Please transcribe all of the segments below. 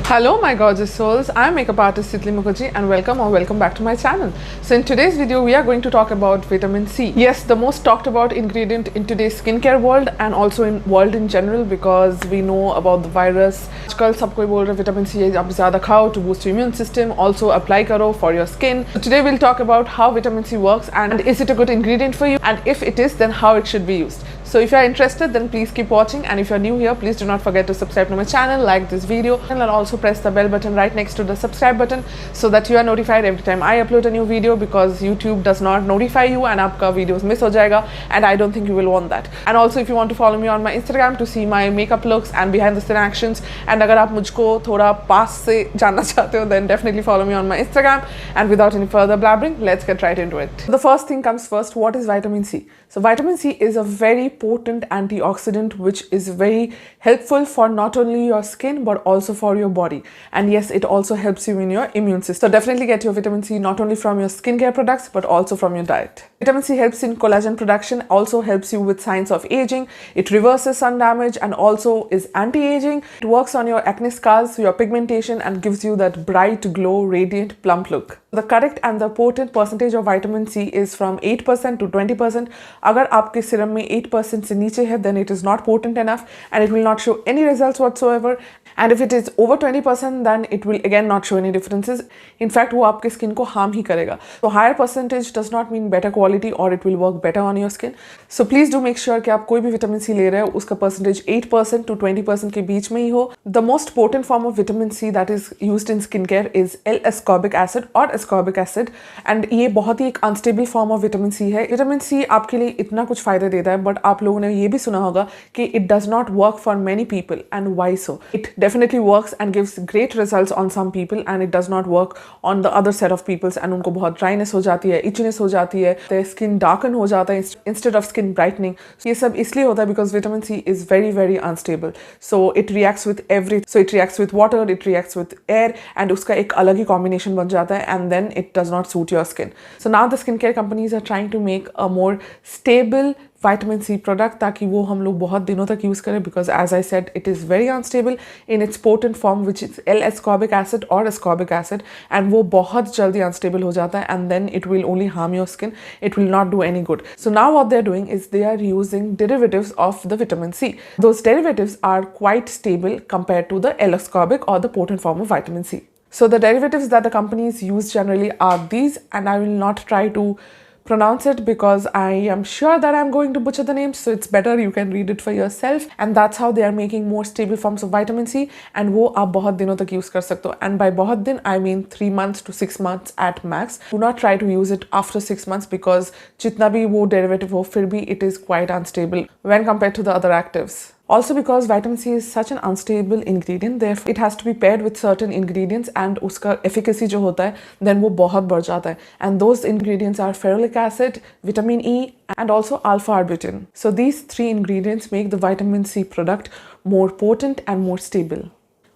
Hello my gorgeous souls, I am makeup artist Titli Mukherjee and welcome back to my channel. So in today's video we are going to talk about vitamin C. Yes, the most talked about ingredient in today's skincare world and also in world in general because we know about the virus. आजकल सब कोई बोल रहा है vitamin C आप ज़्यादा खाओ to boost your immune system, also apply करो for your skin. So today we'll talk about how vitamin C works and is it a good ingredient for you, and if it is then how it should be used. So if you are interested then please keep watching, and if you are new here please do not forget to subscribe to my channel, like this video, and also press the bell button right next to the subscribe button so that you are notified every time I upload a new video, because YouTube does not notify you and आपका videos miss हो जाएगा, and I don't think you will want that. And also if you want to follow me on my Instagram to see my makeup looks and behind the scene actions, and अगर आप मुझको थोड़ा पास से जानना चाहते हो then definitely follow me on my Instagram. And without any further blabbering, let's get right into it. The first thing comes first, what is vitamin C? So vitamin C is a very potent antioxidant which is very helpful for not only your skin but also for your body, and yes, it also helps you in your immune system. So definitely get your vitamin C not only from your skincare products but also from your diet. Vitamin C helps in collagen production, also helps you with signs of aging, it reverses sun damage and also is anti-aging. It works on your acne scars, your pigmentation, and gives you that bright, glow, radiant, plump look. The correct and the potent percentage of vitamin C is from 8% to 20%. अगर आपके serum में 8% से नीचे है then it is not potent enough and it will not show any results whatsoever. And if it is over 20% then it will again not show any differences. In fact वो आपके skin को harm ही करेगा. So higher percentage does not mean better quality or it will work better on your skin. So please do make sure कि आप कोई भी vitamin C ले रहे हो उसका percentage 8% to 20% के बीच में ही हो. The most potent form of vitamin C that is used in skincare is L-ascorbic acid or ascorbic acid, and ये बहुत ही एक unstable form of vitamin C है. Vitamin C आपके लिए इतना कुछ फायदा देता है, but आप लोगों ने ये भी सुना होगा कि it does not work for many people. And why so? It definitely works and gives great results on some people and it does not work on the other set of peoples, and उनको बहुत dryness हो जाती है, itchiness हो जाती है, their skin darken हो जाता है instead of skin brightening. So ये सब इसलिए होता है because vitamin C is very unstable. So it reacts with everything. So it reacts with water, it reacts with air, and उसका एक अलग ही combination बन जाता है, and then it does not suit your skin. So now the skincare companies are trying to make a more stable vitamin C product ताकि वो हम लोग बहुत दिनों तक यूज़ करें, because as I said it is very unstable in its potent form which is L-ascorbic acid or ascorbic acid, and वो बहुत जल्दी unstable हो जाता है and then it will only harm your skin. It will not do any good. So now what they're doing is they are using derivatives of the vitamin C. Those derivatives are quite stable compared to the L-ascorbic or the potent form of vitamin C. So the derivatives that the companies use generally are these, and I will not try to pronounce it because I am sure that I'm going to butcher the names, so it's better you can read it for yourself. And that's how they are making more stable forms of vitamin C, and वो आप बहुत दिनों तक use कर सकते हो. And by बहुत दिन I mean 3 months to 6 months at max. Do not try to use it after 6 months because जितना भी वो derivative हो फिर भी it is quite unstable when compared to the other actives. Also because vitamin C is such an unstable ingredient, therefore it has to be paired with certain ingredients and उसका efficacy जो होता है then वो बहुत बढ़ जाता है. And those ingredients are ferulic acid, vitamin E, and also alpha-arbutin. So these 3 ingredients make the vitamin C product more potent and more stable.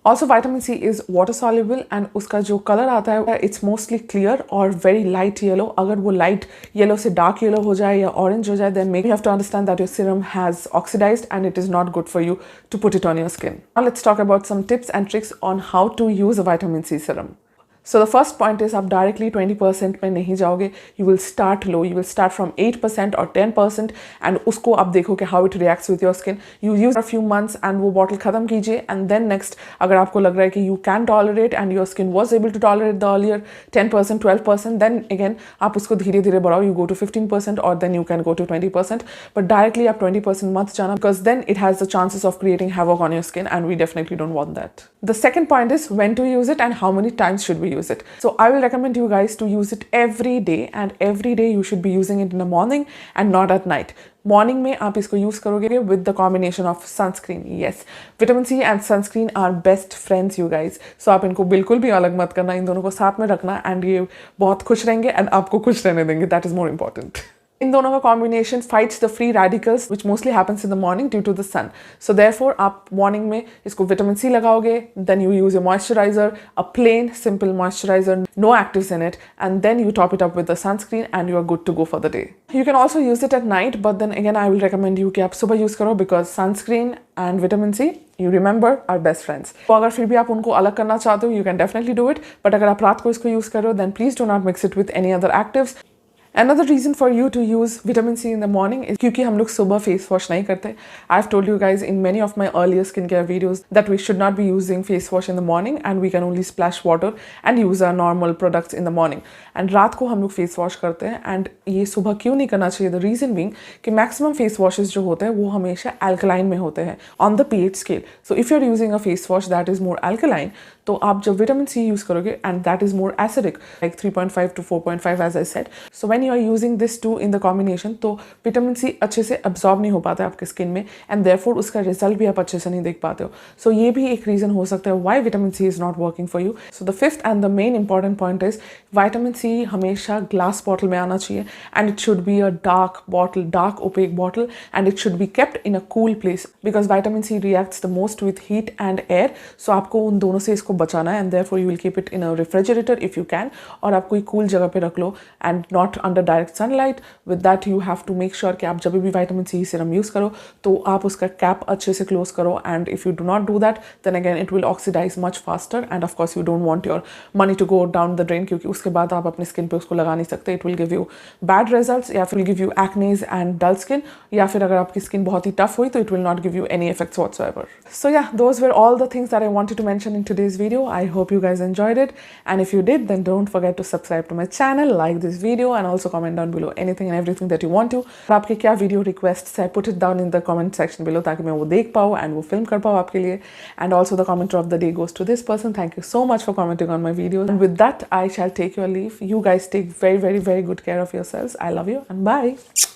Also vitamin C is water soluble and उसका जो color आता है it's mostly clear or very light yellow. अगर वो light yellow से dark yellow हो जाए या orange हो जाए then you have to understand that your serum has oxidized and it is not good for you to put it on your skin. Now let's talk about some tips and tricks on how to use a vitamin C serum. So the first point is आप directly 20% में नहीं जाओगे. You will start low. You will start from 8% or 10% and उसको आप देखो कि how it reacts with your skin. You use for a few months and वो bottle ख़त्म कीजिए, and then next अगर आपको लग रहा है कि you can tolerate and your skin was able to tolerate the earlier 10%, 12%, then again आप उसको धीरे धीरे बढ़ाओ. You go to 15% or then you can go to 20%. But directly आप 20% मत जाना because then it has the chances of creating havoc on your skin and we definitely don't want that. The second point is when to use it and how many times should we use it. So I will recommend you guys to use it every day, and every day you should be using it in the morning and not at night. Morning में आप इसको use करोगे with the combination of sunscreen. Yes, vitamin C and sunscreen are best friends you guys. So आप इनको बिल्कुल भी अलग मत करना, इन दोनों को साथ में रखना and ये बहुत खुश रहेंगे and आपको खुश रहने देंगे. That is more important. इन दोनों का combination fights the free radicals which mostly happens in the morning due to the sun. So therefore आप मॉर्निंग में इसको विटामिन सी लगाओगे, then you use a moisturiser, a plain simple moisturiser, no actives in it, and then you top it up with the sunscreen and you are good to go for the day. You can also use it at night, but then again I will recommend you कि आप सुबह use करो because sunscreen and vitamin C, you remember, are best friends. तो अगर फिर भी आप उनको अलग करना चाहते हो, you can definitely do it. But अगर आप रात को इसको यूज कर रहे हो, then please do not mix it with any other actives. Another reason for you to use vitamin C in the morning is क्योंकि हम लोग सुबह face wash नहीं करते. I've told you guys in many of my earlier skincare videos that we should not be using face wash in the morning and we can only splash water and use our normal products in the morning. And रात को हम लोग face wash करते हैं and ये सुबह क्यों नहीं करना चाहिए? The reason being कि maximum face washes जो होते हैं वो हमेशा alkaline में होते हैं on the pH scale. So if you're using a face wash that is more alkaline, तो आप जब vitamin C यूज करोगे and that is more acidic, like 3.5 to 4.5 as I said. So when you are using this two in the combination, तो vitamin C अच्छे से absorb नहीं हो पाता है आपके स्किन में and therefore उसका रिजल्ट भी आप अच्छे से नहीं देख पाते हो. So ये भी एक रीज़न हो सकता है why vitamin C is not working for you. So the fifth and the main important point is vitamin C हमेशा ग्लास बॉटल में आना चाहिए and it should be a dark bottle, dark opaque bottle, and it should be kept in a cool place because vitamin C reacts the most with heat and air. So आपको उन दोनों से इसको बचाना है and therefore you will keep it in a refrigerator if you can, और आप कोई cool जगह पे रख लो and not under direct sunlight. With that you have to make sure कि आप जब भी vitamin C serum यूज करो तो आप उसका कैप अच्छे से क्लोज करो, and if you do not do that then again it will oxidize much faster and of course you don't want your money to go down the drain क्योंकि उसके बाद आप अपने स्किन पे उसको लगा नहीं सकते. It will give you bad results या फिर give you acne and dull skin, या फिर अगर आपकी स्किन बहुत ही टफ हुई तो it will not give you any effects whatsoever. So yeah, those were all the things that I wanted to mention in today's video. I hope you guys enjoyed it, and if you did then don't forget to subscribe to my channel, like this video, and also comment down below anything and everything that you want to. और आपके क्या video requests है, put it down in the comment section below ताकि मैं वो देख पाऊँ and वो film कर पाऊँ आपके लिए. And also the commenter of the day goes to this person. Thank you so much for commenting on my videos. And with that I shall take your leave. You guys take very, very, very good care of yourselves. I love you and bye.